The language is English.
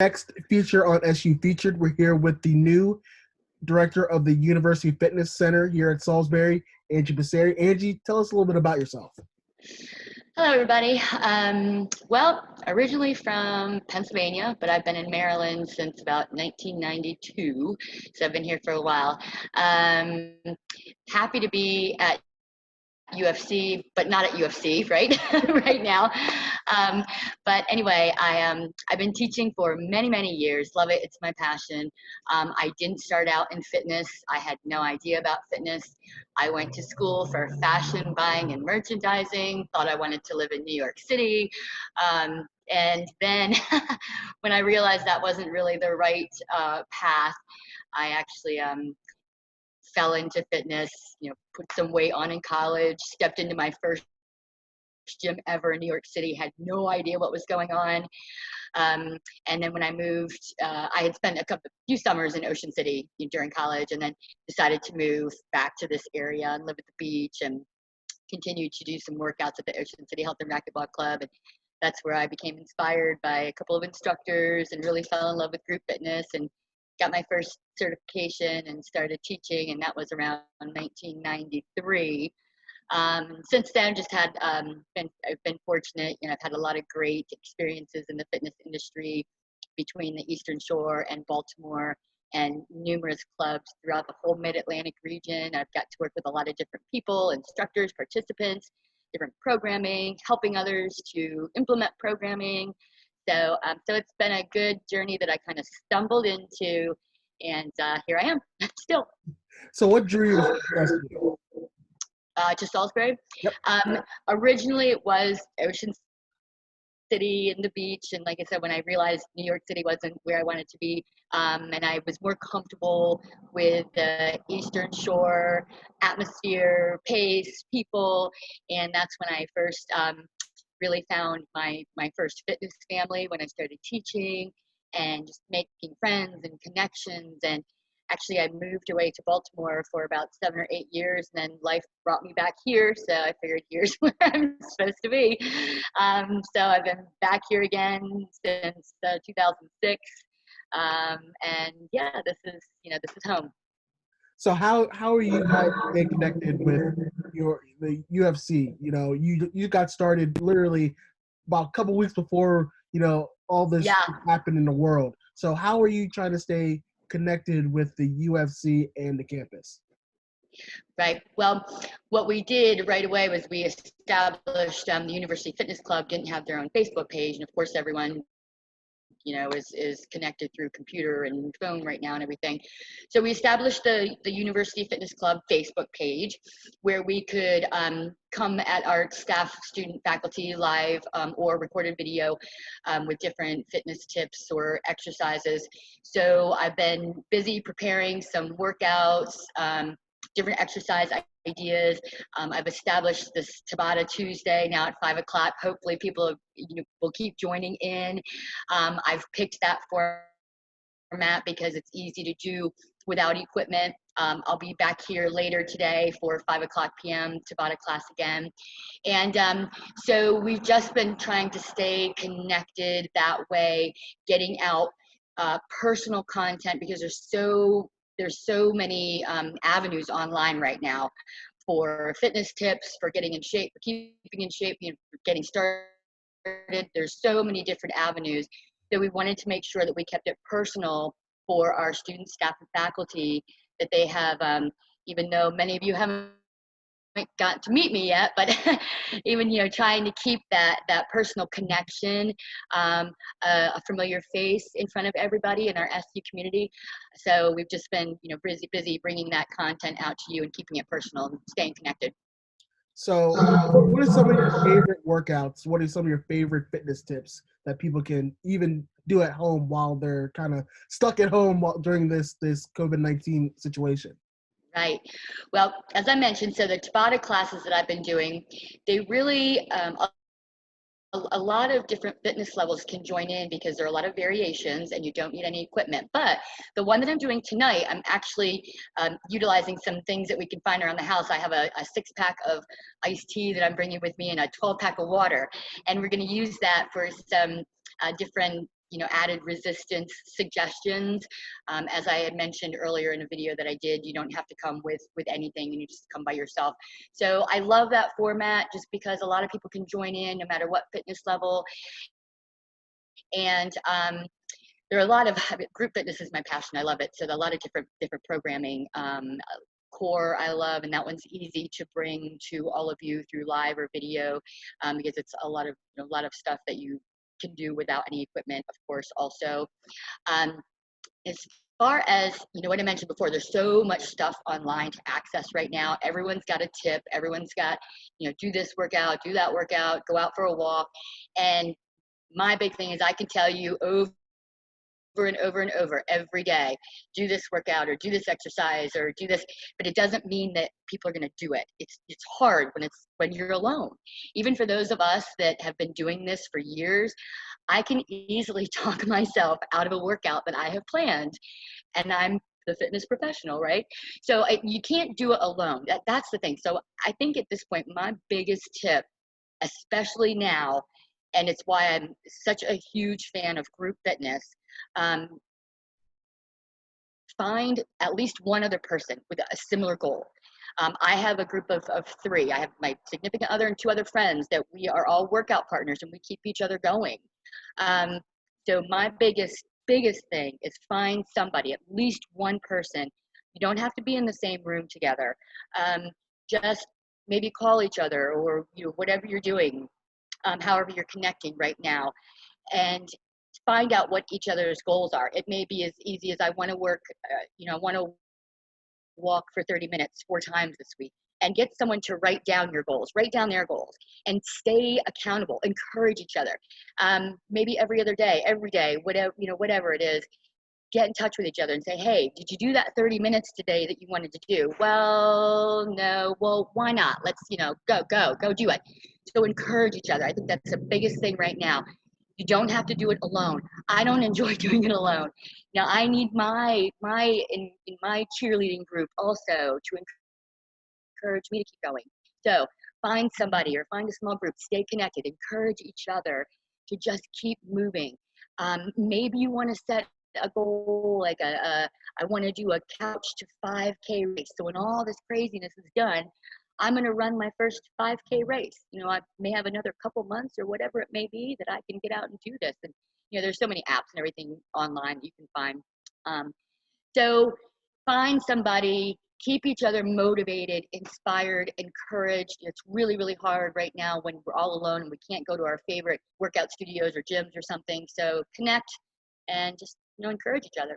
Next feature on SU Featured, we're here with the new director of the University Fitness Center here at Salisbury, Angie Passeri. Angie, tell us a little bit about yourself. Hello, everybody. Well, originally from Pennsylvania, but I've been in Maryland since about 1992, so I've been here for a while. Happy to be at UFC, but not at UFC, right? Right now. But anyway, I've been teaching for many years. Love it. It's my passion. I didn't start out in fitness. I had no idea about fitness. I went to school for fashion buying and merchandising. Thought I wanted to live in New York City. And then when I realized that wasn't really the right path, I actually fell into fitness, put some weight on in college, stepped into my first gym ever in New York City, had no idea what was going on. And then when I moved, I had spent a few summers in Ocean City during college, and then decided to move back to this area and live at the beach and continued to do some workouts at the Ocean City Health and Racquetball Club. And that's where I became inspired by a couple of instructors and really fell in love with group fitness and got my first certification and started teaching, and that was around 1993. Since then, just had I've been fortunate. I've had a lot of great experiences in the fitness industry between the Eastern Shore and Baltimore, and numerous clubs throughout the whole Mid-Atlantic region. I've got to work with a lot of different people, instructors, participants, different programming, helping others to implement programming. So it's been a good journey that I kind of stumbled into, and here I am still. So what drew you to Salisbury? Yep. Originally it was Ocean City and the beach, and like I said, when I realized New York City wasn't where I wanted to be, and I was more comfortable with the Eastern Shore atmosphere, pace, people, and that's when I first really found my first fitness family, when I started teaching and just making friends and connections. And actually, I moved away to Baltimore for about 7 or 8 years, and then life brought me back here. So I figured here's where I'm supposed to be. So I've been back here again since 2006. And yeah, this is home. So how are you guys staying connected with the UFC? You got started literally about a couple weeks before all this happened in the world. So how are you trying to stay connected with the UFC and the campus? Right. Well, what we did right away was we established the University Fitness Club didn't have their own Facebook page, and of course everyone is connected through computer and phone right now and everything. So we established the University Fitness Club Facebook page, where we could come at our staff, student, faculty live or recorded video with different fitness tips or exercises. So I've been busy preparing some workouts, different exercise ideas. I've established this Tabata Tuesday now at 5 o'clock. Hopefully people will keep joining in. I've picked that format because it's easy to do without equipment. I'll be back here later today for 5 o'clock p.m. Tabata class again. And so we've just been trying to stay connected that way, getting out personal content, because there's so many avenues online right now for fitness tips, for getting in shape, for keeping in shape, for getting started. There's so many different avenues that we wanted to make sure that we kept it personal for our students, staff, and faculty, that they have, even though many of you haven't got to meet me yet, but even trying to keep that personal connection, a familiar face in front of everybody in our SU community. So we've just been busy bringing that content out to you and keeping it personal and staying connected. So what are some of your favorite workouts? What are some of your favorite fitness tips that people can even do at home while they're kind of stuck at home during this COVID-19 situation? Right. Well, as I mentioned, so the Tabata classes that I've been doing, they really, a lot of different fitness levels can join in, because there are a lot of variations and you don't need any equipment. But the one that I'm doing tonight, I'm actually utilizing some things that we can find around the house. I have a 6-pack of iced tea that I'm bringing with me, and a 12-pack of water. And we're going to use that for some different added resistance suggestions. As I had mentioned earlier in a video that I did, you don't have to come with anything, and you just come by yourself. So I love that format just because a lot of people can join in no matter what fitness level. And there are a lot of group fitness is my passion. I love it. So a lot of different programming. Core I love, and that one's easy to bring to all of you through live or video, because it's a lot of stuff that you can do without any equipment, of course. Also, as far as what I mentioned before, there's so much stuff online to access right now. Everyone's got a tip. Everyone's got do this workout, do that workout, go out for a walk. And my big thing is I can tell you over and over and over every day, do this workout or do this exercise or do this, but it doesn't mean that people are going to do it. It's hard when you're alone. Even for those of us that have been doing this for years, I can easily talk myself out of a workout that I have planned, and I'm the fitness professional, right? So you can't do it alone. That's the thing. So I think at this point, my biggest tip, especially now, and it's why I'm such a huge fan of group fitness, find at least one other person with a similar goal. I have a group of 3. I have my significant other and 2 other friends that we are all workout partners, and we keep each other going. So my biggest thing is find somebody, at least one person. You don't have to be in the same room together. Just maybe call each other, or whatever you're doing, however you're connecting right now, and find out what each other's goals are. It may be as easy as I want to work, I want to walk for 30 minutes 4 times this week, and get someone to write down your goals, write down their goals, and stay accountable. Encourage each other. Maybe every other day, every day, whatever it is, get in touch with each other and say, hey, did you do that 30 minutes today that you wanted to do? Well, no. Well, why not? Let's, go do it. So encourage each other. I think that's the biggest thing right now. You don't have to do it alone. I don't enjoy doing it alone. Now I need my in my cheerleading group also to encourage me to keep going. So find somebody or find a small group, stay connected, encourage each other to just keep moving. Maybe you want to set a goal like I want to do a couch to 5K race. So when all this craziness is done, I'm going to run my first 5K race. I may have another couple months or whatever it may be that I can get out and do this. And, there's so many apps and everything online that you can find. So find somebody, keep each other motivated, inspired, encouraged. It's really, really hard right now when we're all alone and we can't go to our favorite workout studios or gyms or something. So connect and just, encourage each other.